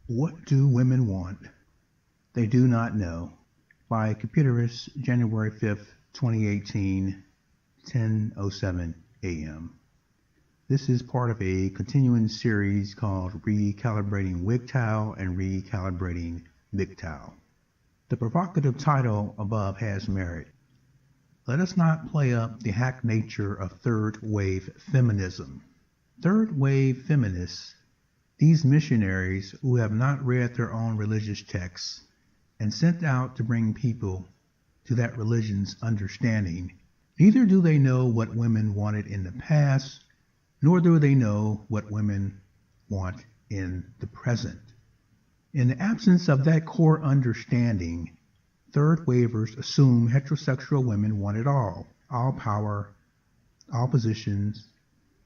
What do women want? They do not know. By Cupideros, January 5th, 2018, 10:07 a.m. This is part of a continuing series called Recalibrating WGTOW and Recalibrating M.G.T.O.W. The provocative title above has merit. Let us not play up the hack nature of third-wave feminism. Third-wave feminists, these missionaries who have not read their own religious texts and sent out to bring people to that religion's understanding, neither do they know what women wanted in the past, nor do they know what women want in the present. In the absence of that core understanding, third-wavers assume heterosexual women want it all power, all positions,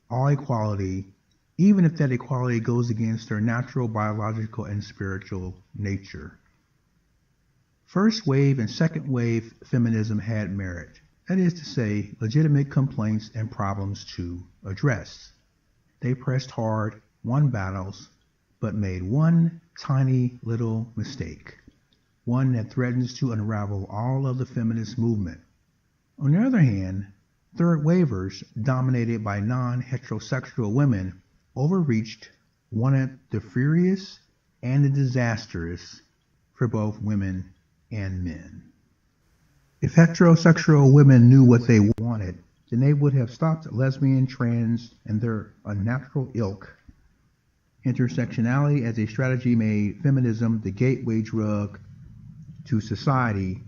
all equality, even if that equality goes against their natural, biological, and spiritual nature. First wave and second wave feminism had merit, that is to say, legitimate complaints and problems to address. They pressed hard, won battles, but made one tiny little mistake, one that threatens to unravel all of the feminist movement. On the other hand, third wavers, dominated by non-heterosexual women, overreached, wanted the furious and the disastrous for both women and men. If heterosexual women knew what they wanted, then they would have stopped lesbian, trans, and their unnatural ilk. Intersectionality as a strategy made feminism the gateway drug to society,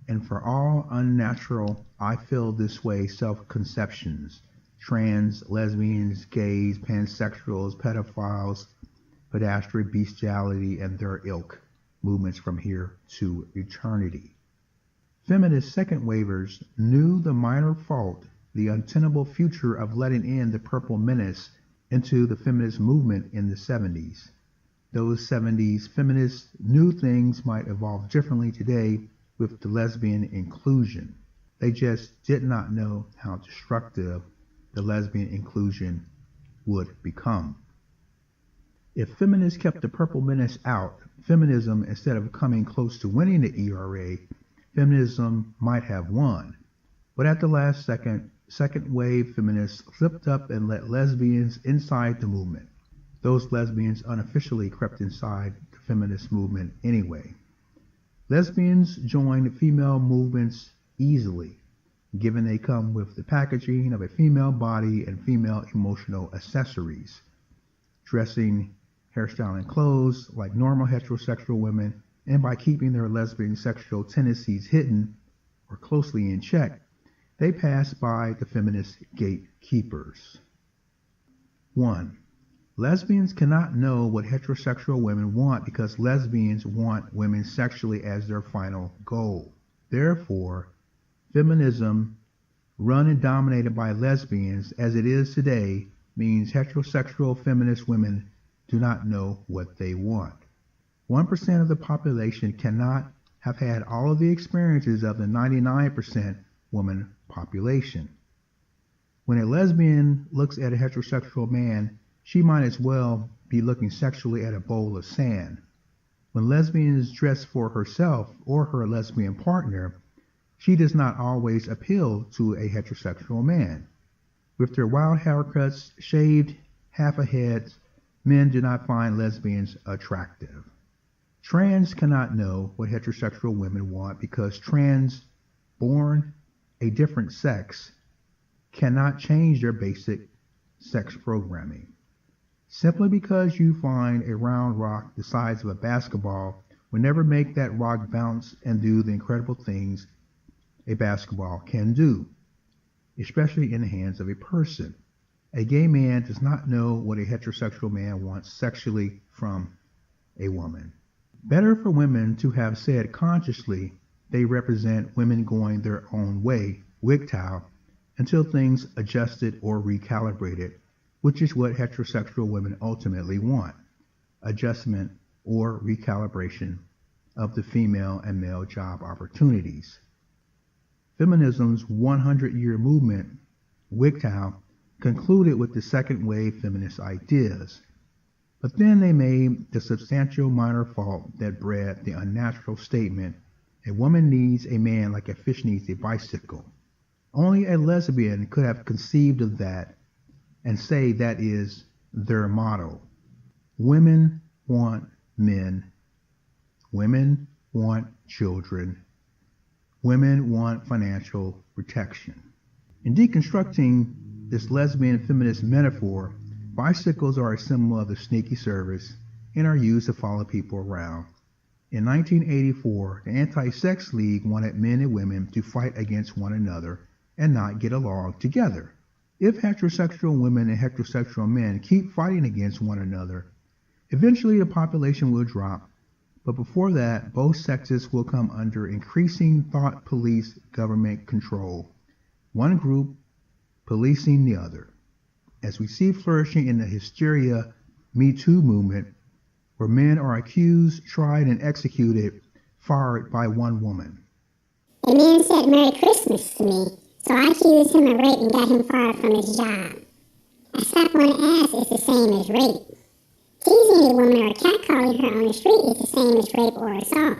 and for all unnatural, I feel this way self-conceptions, trans, lesbians, gays, pansexuals, pedophiles, pedestrian bestiality, and their ilk movements from here to eternity. Feminist second wavers knew the minor fault, the untenable future of letting in the purple menace into the feminist movement in the 70s. Those 70s feminists knew things might evolve differently today with the lesbian inclusion. They just did not know how destructive the lesbian inclusion would become. If feminists kept the purple menace out, feminism, instead of coming close to winning the ERA, feminism might have won. But at the last second, second wave feminists slipped up and let lesbians inside the movement. Those lesbians unofficially crept inside the feminist movement anyway. Lesbians join female movements easily, given they come with the packaging of a female body and female emotional accessories, dressing, hairstyling, clothes like normal heterosexual women, and by keeping their lesbian sexual tendencies hidden or closely in check, they pass by the feminist gatekeepers. 1. Lesbians cannot know what heterosexual women want because lesbians want women sexually as their final goal. Therefore, feminism, run and dominated by lesbians as it is today, means heterosexual feminist women do not know what they want. 1% of the population cannot have had all of the experiences of the 99% woman population. When a lesbian looks at a heterosexual man, she might as well be looking sexually at a bowl of sand. When lesbians dress for herself or her lesbian partner, she does not always appeal to a heterosexual man. With their wild haircuts, shaved half a head, men do not find lesbians attractive. Trans cannot know what heterosexual women want because trans, born a different sex, cannot change their basic sex programming. Simply because you find a round rock the size of a basketball will never make that rock bounce and do the incredible things a basketball can do, especially in the hands of a person. A gay man does not know what a heterosexual man wants sexually from a woman. Better for women to have said consciously they represent women going their own way, WGTOW, until things adjusted or recalibrated, which is what heterosexual women ultimately want, adjustment or recalibration of the female and male job opportunities. Feminism's 100-year movement, WGTOW, concluded with the second wave feminist ideas. But then they made the substantial minor fault that bred the unnatural statement, a woman needs a man like a fish needs a bicycle. Only a lesbian could have conceived of that and say that is their motto. Women want men. Women want children. Women want financial protection. In deconstructing this lesbian feminist metaphor, bicycles are a symbol of the sneaky service and are used to follow people around. In 1984, the Anti-Sex League wanted men and women to fight against one another and not get along together. If heterosexual women and heterosexual men keep fighting against one another, eventually the population will drop, but before that, both sexes will come under increasing thought police government control, one group policing the other, as we see flourishing in the hysteria MeToo movement, where men are accused, tried, and executed, fired by one woman. A man said Merry Christmas to me, so I accused him of rape and got him fired from his job. A slap on the ass is the same as rape. Teasing a woman or catcalling her on the street is the same as rape or assault.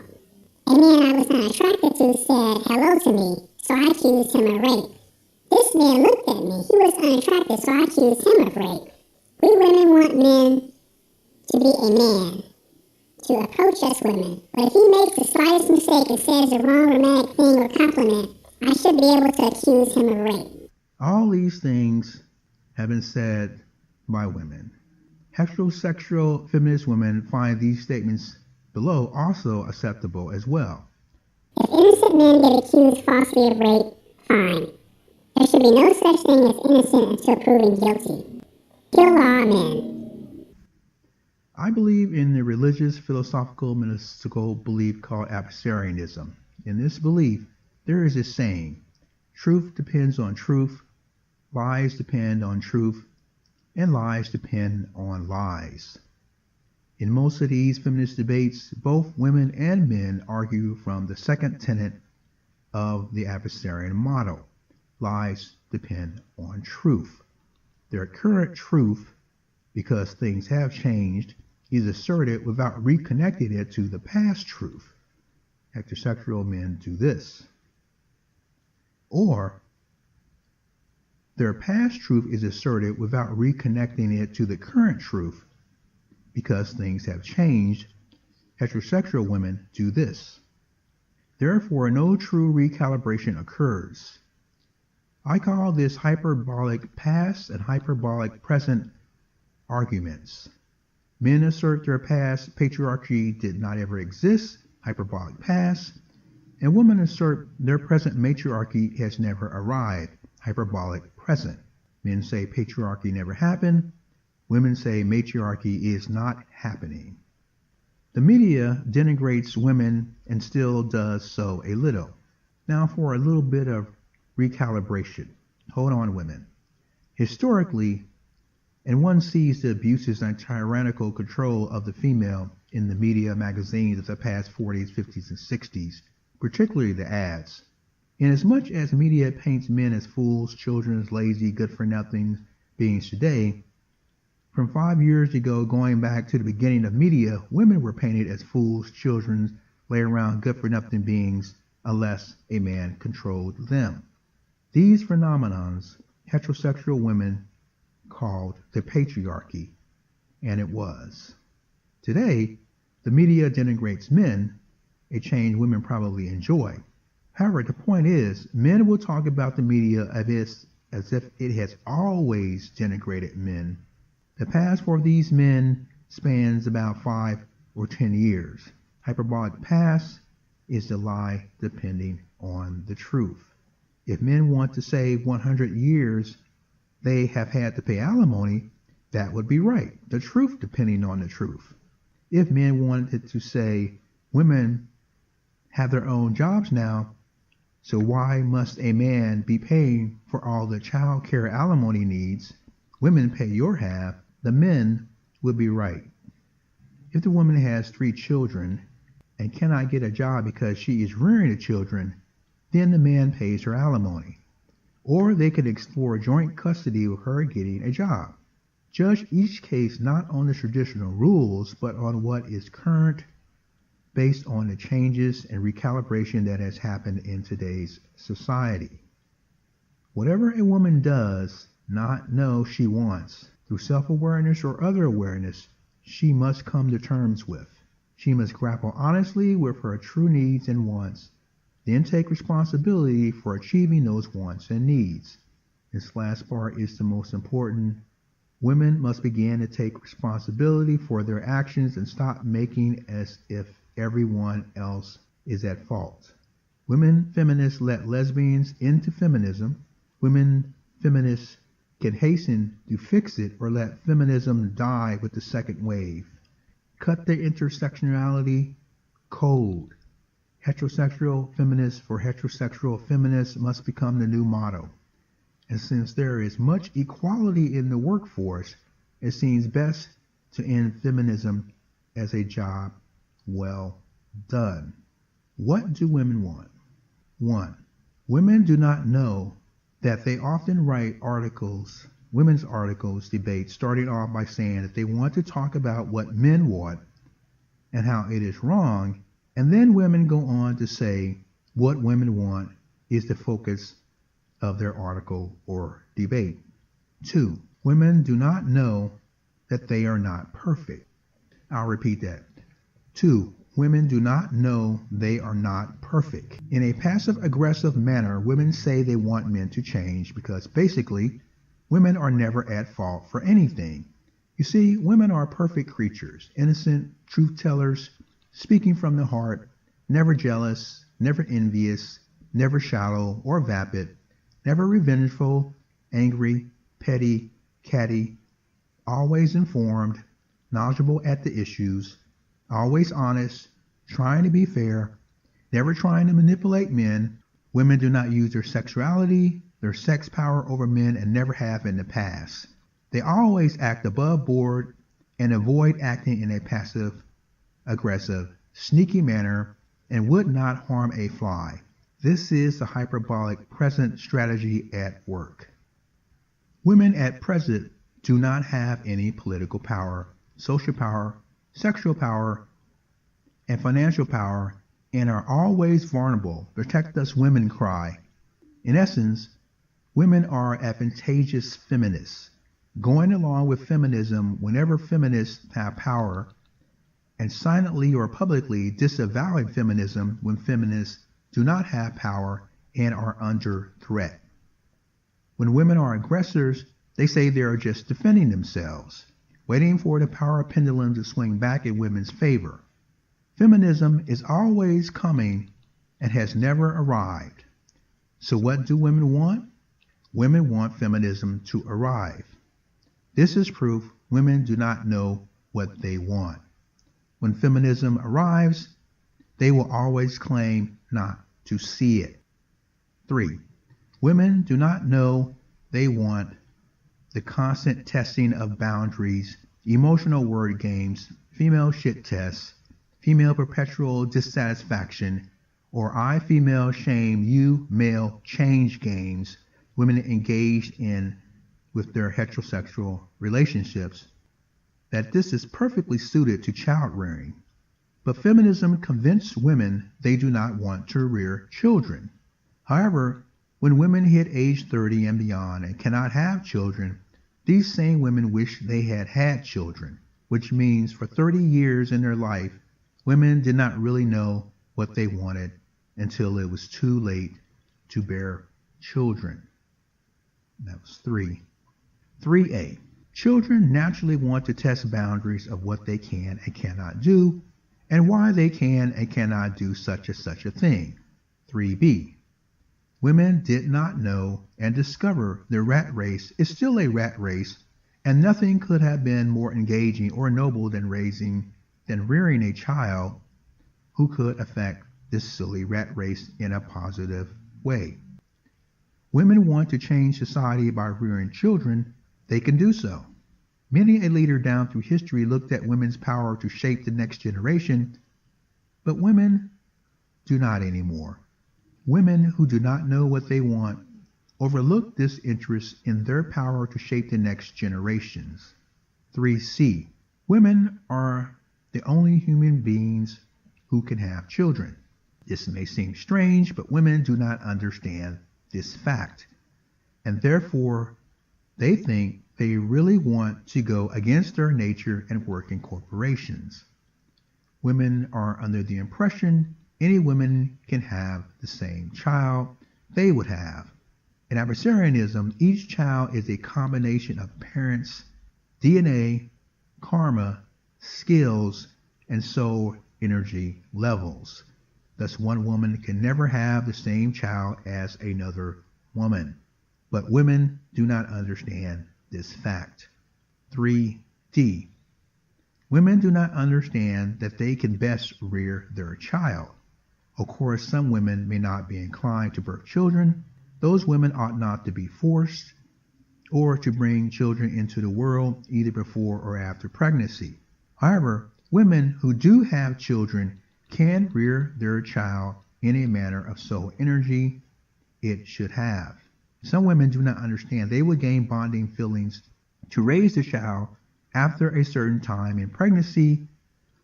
A man I was not attracted to said hello to me, so I accused him of rape. This man looked at me. He was unattractive, so I accused him of rape. We women want men to be a man, to approach us women. But if he makes the slightest mistake and says the wrong romantic thing or compliment, I should be able to accuse him of rape. All these things have been said by women. Heterosexual feminist women find these statements below also acceptable as well. If innocent men get accused falsely of rape, fine. There should be no such thing as innocent until proven guilty. Kill all men. I believe in the religious, philosophical, mystical belief called Abyssarianism. In this belief, there is a saying, truth depends on truth, lies depend on truth, and lies depend on lies. In most of these feminist debates, both women and men argue from the second tenet of the Abyssarian model. Lies depend on truth. Their current truth, because things have changed, is asserted without reconnecting it to the past truth. Heterosexual men do this. Or their past truth is asserted without reconnecting it to the current truth. Because things have changed, heterosexual women do this. Therefore, no true recalibration occurs. I call this hyperbolic past and hyperbolic present arguments. Men assert their past patriarchy did not ever exist, hyperbolic past, and women assert their present matriarchy has never arrived, hyperbolic present. Men say patriarchy never happened. Women say matriarchy is not happening. The media denigrates women and still does so a little. Now for a little bit of recalibration. Hold on, women. Historically, and one sees the abuses and tyrannical control of the female in the media magazines of the past 40s, 50s, and 60s, particularly the ads. Inasmuch as media paints men as fools, children as lazy, good-for-nothing beings today, from 5 years ago going back to the beginning of media, women were painted as fools, children, lay around good-for-nothing beings unless a man controlled them. These phenomenons, heterosexual women called the patriarchy, and it was. Today, the media denigrates men, a change women probably enjoy. However, the point is, men will talk about the media as if it has always denigrated men. The past for these men spans about 5 or 10 years. Hyperbolic past is the lie depending on the truth. If men want to say 100 years they have had to pay alimony, that would be right. The truth depending on the truth. If men wanted to say women have their own jobs now, so why must a man be paying for all the child care alimony needs? Women pay your half. The men would be right. If the woman has 3 children and cannot get a job because she is rearing the children, then the man pays her alimony. Or they could explore joint custody with her getting a job. Judge each case not on the traditional rules, but on what is current, based on the changes and recalibration that has happened in today's society. Whatever a woman does not know she wants, through self-awareness or other awareness, she must come to terms with. She must grapple honestly with her true needs and wants, then take responsibility for achieving those wants and needs. This last part is the most important. Women must begin to take responsibility for their actions and stop making as if everyone else is at fault. Women feminists let lesbians into feminism. Women feminists can hasten to fix it or let feminism die with the second wave. Cut the intersectionality cold. Heterosexual feminists for heterosexual feminists must become the new motto. And since there is much equality in the workforce, it seems best to end feminism as a job well done. What do women want? 1. Women do not know that they often write articles, women's articles, debates, starting off by saying that they want to talk about what men want and how it is wrong, and then women go on to say what women want is the focus of their article or debate. 2. Women do not know that they are not perfect. I'll repeat that. 2. Women do not know they are not perfect. In a passive-aggressive manner, women say they want men to change because basically, women are never at fault for anything. You see, women are perfect creatures, innocent, truth-tellers, speaking from the heart, never jealous, never envious, never shallow or vapid, never revengeful, angry, petty, catty, always informed, knowledgeable at the issues, always honest, trying to be fair, never trying to manipulate men. Women do not use their sexuality, their sex power over men, and never have in the past. They always act above board and avoid acting in a passive, aggressive, sneaky manner and would not harm a fly. This is the hyperbolic present strategy at work. Women at present do not have any political power, social power, sexual power, and financial power, and are always vulnerable. Protect us, women cry. In essence, women are advantageous feminists, going along with feminism whenever feminists have power, and silently or publicly disavowing feminism when feminists do not have power and are under threat. When women are aggressors, they say they are just defending themselves, waiting for the power pendulum to swing back in women's favor. Feminism is always coming and has never arrived. So what do women want? Women want feminism to arrive. This is proof women do not know what they want. When feminism arrives, they will always claim not to see it. 3. Women do not know they want the constant testing of boundaries, emotional word games, female shit tests, female perpetual dissatisfaction, or I female shame you male change games women engaged in with their heterosexual relationships, that this is perfectly suited to child rearing. But feminism convinced women they do not want to rear children. However, when women hit age 30 and beyond and cannot have children, these same women wish they had had children, which means for 30 years in their life, women did not really know what they wanted until it was too late to bear children. That was 3. 3A. Children naturally want to test boundaries of what they can and cannot do, and why they can and cannot do such a thing. 3B. Women did not know and discover the rat race is still a rat race, and nothing could have been more engaging or noble than rearing a child who could affect this silly rat race in a positive way. Women want to change society by rearing children. They can do so. Many a leader down through history looked at women's power to shape the next generation, but women do not anymore. Women who do not know what they want overlook this interest in their power to shape the next generations. 3C. Women are the only human beings who can have children. This may seem strange, but women do not understand this fact, and therefore they think they really want to go against their nature and work in corporations. Women are under the impression any women can have the same child they would have. In Abyssarianism, each child is a combination of parents' DNA, karma, skills, and soul energy levels. Thus, one woman can never have the same child as another woman. But women do not understand this fact. 3D. Women do not understand that they can best rear their child. Of course, some women may not be inclined to birth children. Those women ought not to be forced or to bring children into the world either before or after pregnancy. However, women who do have children can rear their child in a manner of soul energy it should have. Some women do not understand they will gain bonding feelings to raise the child after a certain time in pregnancy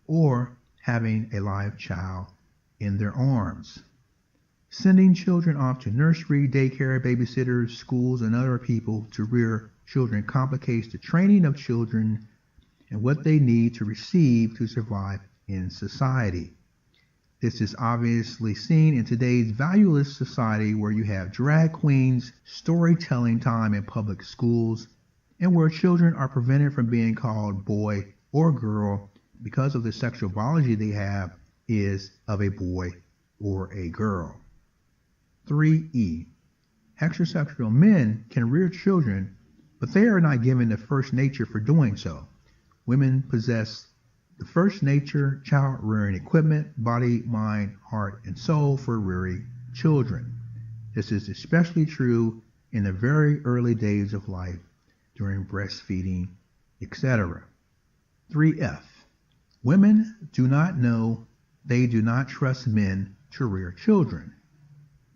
or having a live child in their arms. Sending children off to nursery, daycare, babysitters, schools, and other people to rear children complicates the training of children and what they need to receive to survive in society. This is obviously seen in today's valueless society where you have drag queens, storytelling time in public schools, and where children are prevented from being called boy or girl because of the sexual biology they have is of a boy or a girl. 3E. Heterosexual men can rear children, but they are not given the first nature for doing so. Women possess the first nature child rearing equipment, body, mind, heart, and soul for rearing children. This is especially true in the very early days of life, during breastfeeding, etc. 3F. Women do not know they do not trust men to rear children,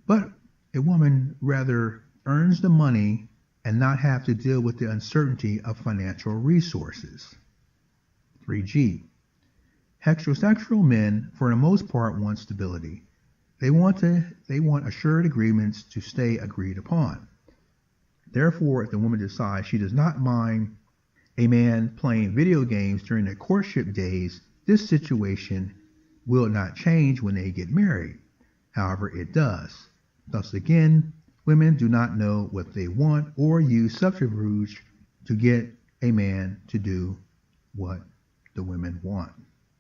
but a woman rather earns the money and not have to deal with the uncertainty of financial resources. 3G. Heterosexual men, for the most part, want stability. They want assured agreements to stay agreed upon. Therefore, if the woman decides she does not mind a man playing video games during their courtship days, this situation will not change when they get married. However, it does. Thus again, women do not know what they want or use subterfuge to get a man to do what the women want.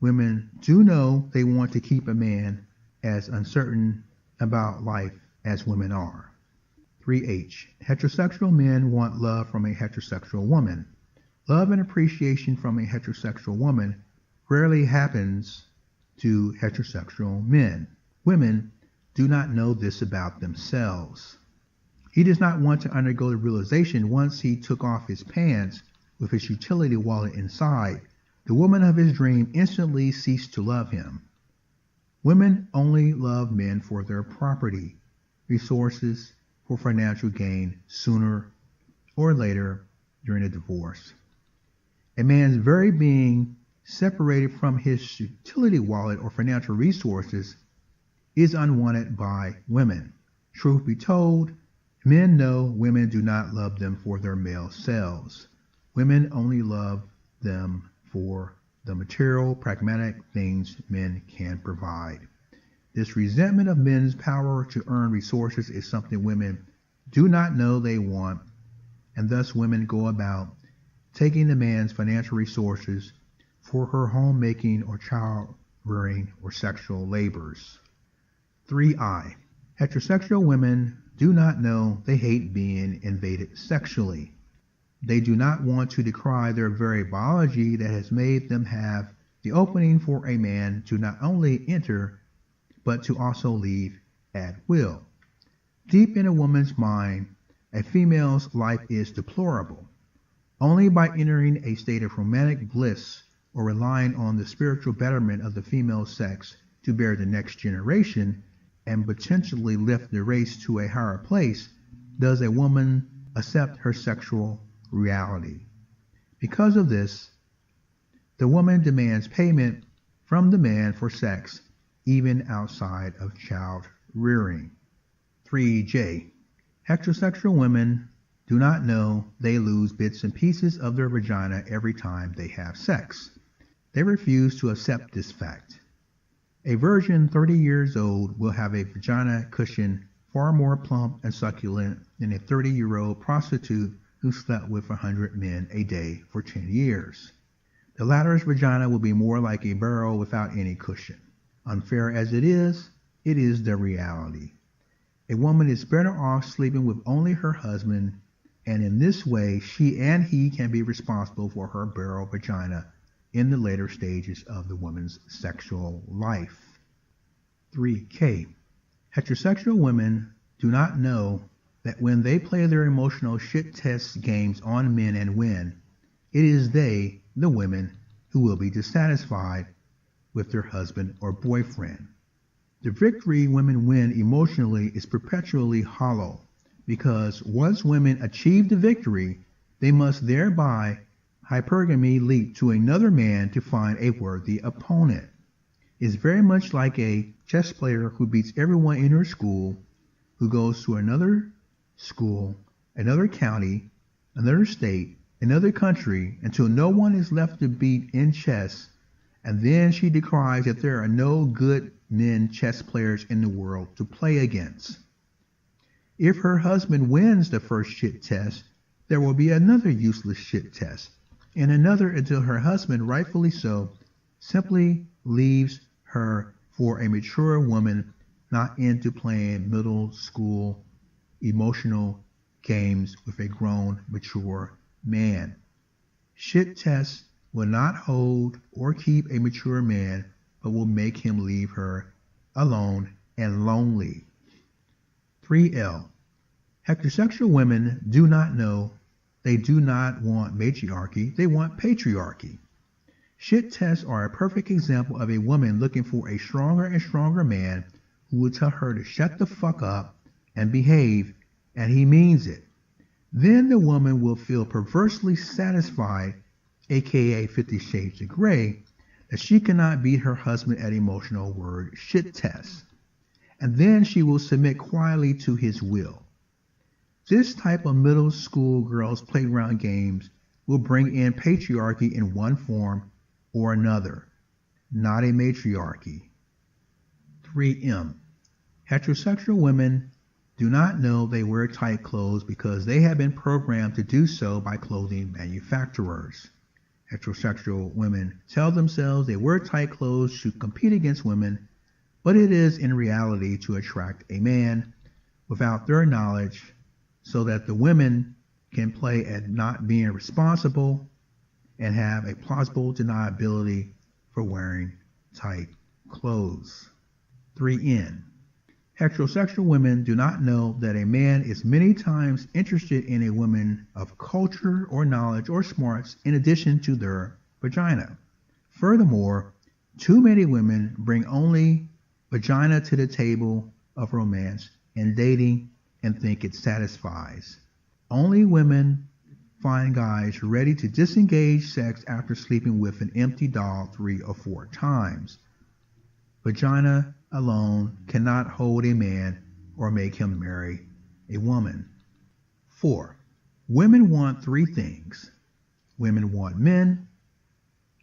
Women do know they want to keep a man as uncertain about life as women are. 3H. Heterosexual men want love from a heterosexual woman. Love and appreciation from a heterosexual woman rarely happens to heterosexual men. Women do not know this about themselves. He does not want to undergo the realization once he took off his pants with his utility wallet inside, the woman of his dream instantly ceased to love him. Women only love men for their property, resources, for financial gain sooner or later during a divorce. A man's very being separated from his utility wallet or financial resources is unwanted by women. Truth be told, men know women do not love them for their male selves. Women only love them for the material, pragmatic things men can provide. This resentment of men's power to earn resources is something women do not know they want, and thus women go about taking the man's financial resources for her homemaking or child rearing or sexual labors. 3I. Heterosexual women do not know they hate being invaded sexually. They do not want to decry their very biology that has made them have the opening for a man to not only enter, but to also leave at will. Deep in a woman's mind, a female's life is deplorable. Only by entering a state of romantic bliss or relying on the spiritual betterment of the female sex to bear the next generation and potentially lift the race to a higher place does a woman accept her sexual reality. Because of this, the woman demands payment from the man for sex, even outside of child rearing. 3J. Heterosexual women do not know they lose bits and pieces of their vagina every time they have sex. They refuse to accept this fact. A virgin 30 years old will have a vagina cushion far more plump and succulent than a 30-year-old prostitute who slept with 100 men a day for 10 years. The latter's vagina will be more like a barrel without any cushion. Unfair as it is the reality. A woman is better off sleeping with only her husband, and in this way she and he can be responsible for her barrel vagina in the later stages of the woman's sexual life. 3K. Heterosexual women do not know that when they play their emotional shit test games on men and win, it is they, the women, who will be dissatisfied with their husband or boyfriend. The victory women win emotionally is perpetually hollow, because once women achieve the victory, they must thereby hypergamy leap to another man to find a worthy opponent. It's very much like a chess player who beats everyone in her school, who goes to another school, another county, another state, another country, until no one is left to beat in chess, and then she declares that there are no good men chess players in the world to play against. If her husband wins the first shit test, there will be another useless shit test, and another until her husband, rightfully so, simply leaves her for a mature woman not into playing middle school emotional games with a grown, mature man. Shit tests will not hold or keep a mature man, but will make him leave her alone and lonely. 3L. Heterosexual women do not know they do not want matriarchy, they want patriarchy. Shit tests are a perfect example of a woman looking for a stronger and stronger man who will tell her to shut the fuck up and behave, and he means it. Then the woman will feel perversely satisfied, aka 50 Shades of Grey, that she cannot beat her husband at emotional word shit tests. And then she will submit quietly to his will. This type of middle school girls' playground games will bring in patriarchy in one form or another, not a matriarchy. 3M. Heterosexual women do not know they wear tight clothes because they have been programmed to do so by clothing manufacturers. Heterosexual women tell themselves they wear tight clothes to compete against women, but it is in reality to attract a man without their knowledge, so that the women can play at not being responsible and have a plausible deniability for wearing tight clothes. 3N. Heterosexual women do not know that a man is many times interested in a woman of culture or knowledge or smarts in addition to their vagina. Furthermore, too many women bring only vagina to the table of romance and dating and think it satisfies. Only women find guys ready to disengage sex after sleeping with an empty doll 3 or 4 times. Vagina alone cannot hold a man or make him marry a woman. 4. Women want 3 things. Women want men,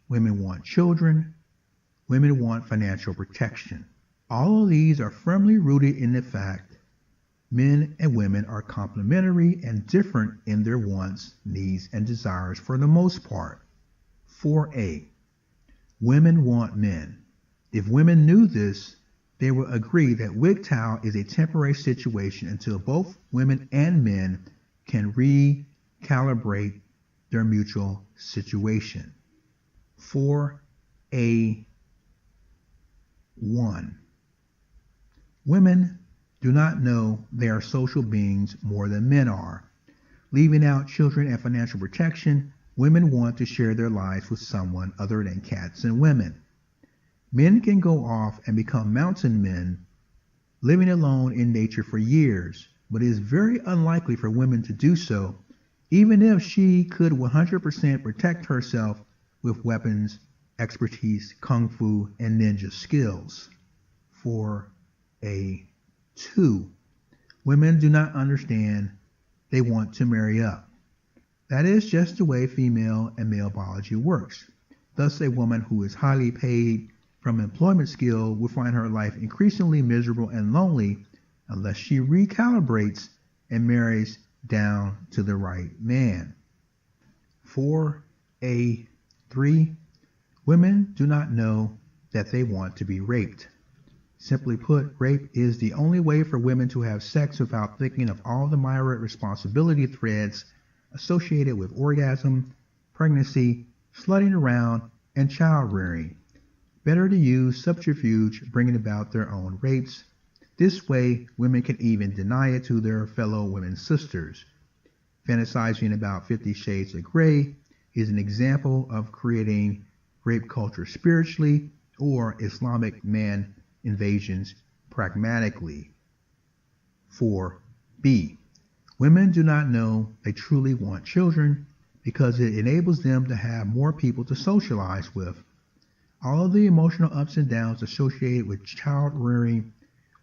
women want children, women want financial protection. All of these are firmly rooted in the fact men and women are complementary and different in their wants, needs, and desires for the most part. 4A. Women want men. If women knew this, they would agree that WGTOW is a temporary situation until both women and men can recalibrate their mutual situation. 4A1. Women do not know they are social beings more than men are. Leaving out children and financial protection, women want to share their lives with someone other than cats and women. Men can go off and become mountain men, living alone in nature for years, but it is very unlikely for women to do so even if she could 100% protect herself with weapons, expertise, kung fu, and ninja skills. 4A2. Women do not understand they want to marry up. That is just the way female and male biology works. Thus, a woman who is highly paid from employment skill will find her life increasingly miserable and lonely unless she recalibrates and marries down to the right man. 4A3. Women do not know that they want to be raped. Simply put, rape is the only way for women to have sex without thinking of all the myriad responsibility threads associated with orgasm, pregnancy, slutting around, and child rearing. Better to use subterfuge bringing about their own rapes. This way, women can even deny it to their fellow women sisters. Fantasizing about 50 Shades of Grey is an example of creating rape culture spiritually or Islamic man invasions pragmatically. 4B. Women do not know they truly want children because it enables them to have more people to socialize with. All of the emotional ups and downs associated with child rearing,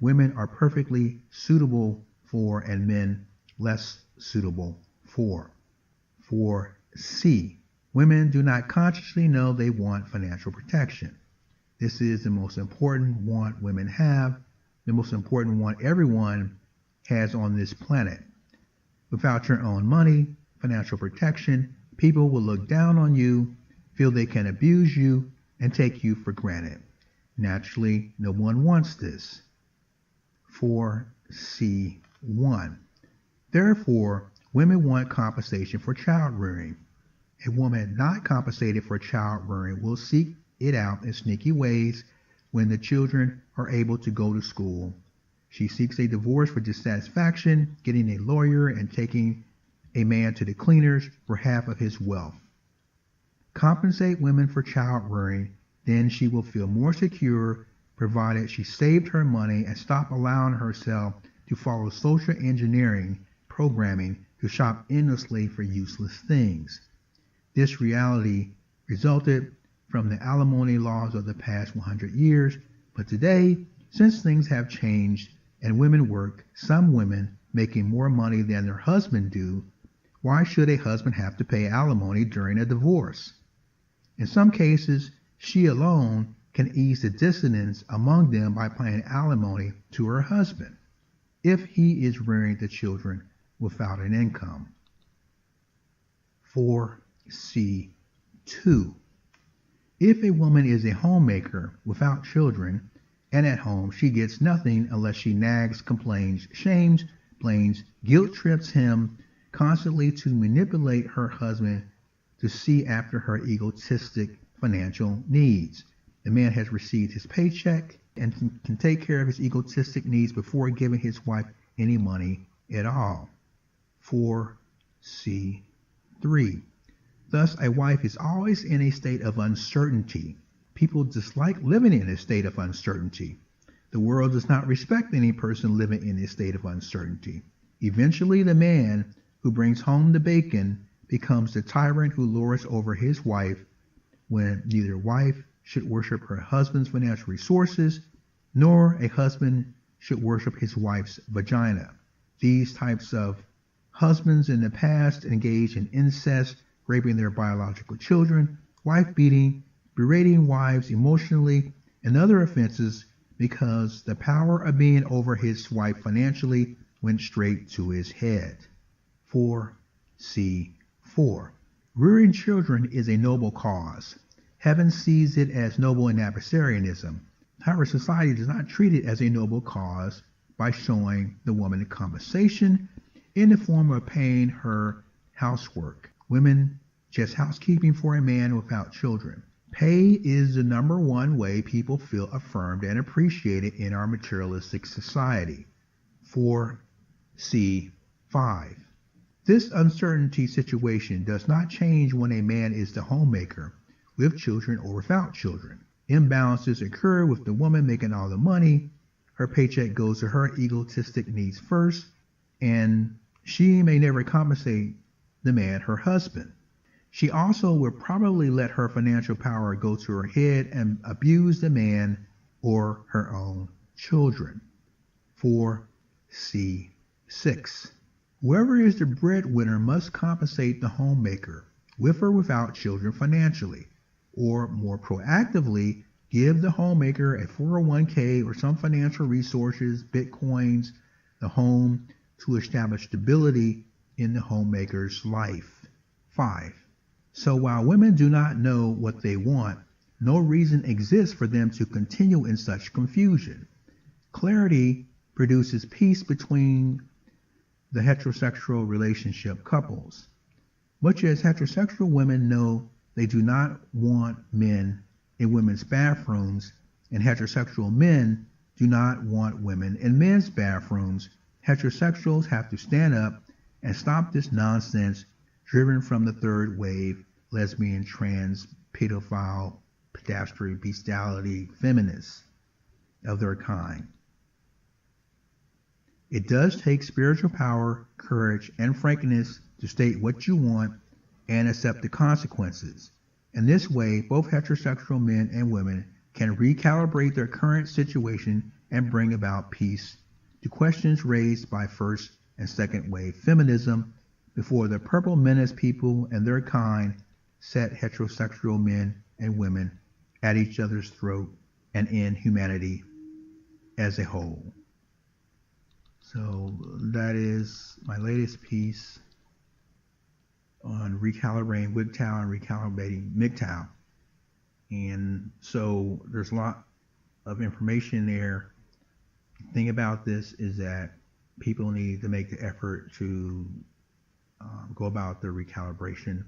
women are perfectly suitable for and men less suitable for. 4C. Women do not consciously know they want financial protection. This is the most important want women have, the most important want everyone has on this planet. Without your own money, financial protection, people will look down on you, feel they can abuse you, and take you for granted. Naturally, no one wants this. 4C1. Therefore, women want compensation for child rearing. A woman not compensated for child rearing will seek it out in sneaky ways when the children are able to go to school. She seeks a divorce for dissatisfaction, getting a lawyer, and taking a man to the cleaners for half of his wealth. Compensate women for child rearing, then she will feel more secure, provided she saved her money and stopped allowing herself to follow social engineering programming to shop endlessly for useless things. This reality resulted from the alimony laws of the past 100 years, but today, since things have changed and women work, some women making more money than their husband do, why should a husband have to pay alimony during a divorce? In some cases, she alone can ease the dissonance among them by paying alimony to her husband, if he is rearing the children without an income. 4C2. If a woman is a homemaker without children and at home, she gets nothing unless she nags, complains, shames, blames, guilt trips him constantly to manipulate her husband to see after her egotistic financial needs. The man has received his paycheck and can take care of his egotistic needs before giving his wife any money at all. 4C3. Thus, a wife is always in a state of uncertainty. People dislike living in a state of uncertainty. The world does not respect any person living in a state of uncertainty. Eventually, the man who brings home the bacon becomes the tyrant who lords over his wife, when neither wife should worship her husband's financial resources, nor a husband should worship his wife's vagina. These types of husbands in the past engaged in incest, raping their biological children, wife beating, berating wives emotionally, and other offenses because the power of being over his wife financially went straight to his head. 4C4. Rearing children is a noble cause. Heaven sees it as noble in Abyssarianism. However, society does not treat it as a noble cause by showing the woman compensation in the form of paying her housework. Women just housekeeping for a man without children. Pay is the number one way people feel affirmed and appreciated in our materialistic society. 4C5. This uncertainty situation does not change when a man is the homemaker, with children or without children. Imbalances occur with the woman making all the money. Her paycheck goes to her egotistic needs first, and she may never compensate the man her husband. She also would probably let her financial power go to her head and abuse the man or her own children. 4C6. Whoever is the breadwinner must compensate the homemaker, with or without children, financially, or more proactively, give the homemaker a 401k or some financial resources, bitcoins, the home, to establish stability in the homemaker's life. 5. So while women do not know what they want, no reason exists for them to continue in such confusion. Clarity produces peace between the heterosexual relationship couples. Much as heterosexual women know they do not want men in women's bathrooms, and heterosexual men do not want women in men's bathrooms, heterosexuals have to stand up and stop this nonsense driven from the third wave, lesbian, trans, pedophile, pedastry, bestiality, feminists of their kind. It does take spiritual power, courage, and frankness to state what you want and accept the consequences. In this way, both heterosexual men and women can recalibrate their current situation and bring about peace to questions raised by first and second wave feminism before the purple menace people and their kind set heterosexual men and women at each other's throat and end humanity as a whole. So that is my latest piece on recalibrating WGTOW and recalibrating M.G.T.O.W. And so there's a lot of information there. The thing about this is that people need to make the effort to go about their recalibration.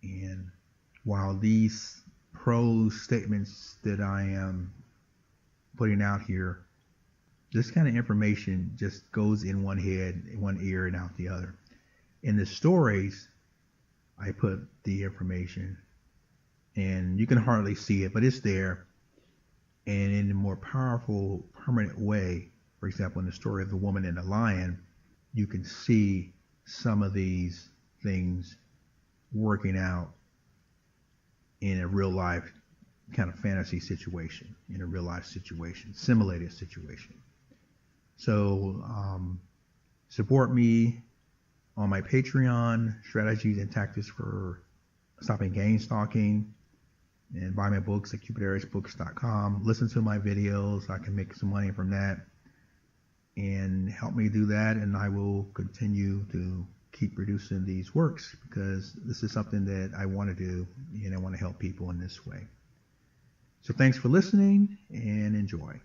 And while these prose statements that I am putting out here, this kind of information just goes in one head, in one ear, and out the other. In the stories, I put the information, and you can hardly see it, but it's there. And in a more powerful, permanent way, for example, in the story of the woman and the lion, you can see some of these things working out in a real life kind of fantasy situation, in a real life situation, simulated situation. So support me on my Patreon, Strategies and Tactics for Stopping Gang Stalking, and buy my books at Cupiderosbooks.com. Listen to my videos. I can make some money from that. And help me do that, and I will continue to keep producing these works, because this is something that I want to do, and I want to help people in this way. So thanks for listening, and enjoy.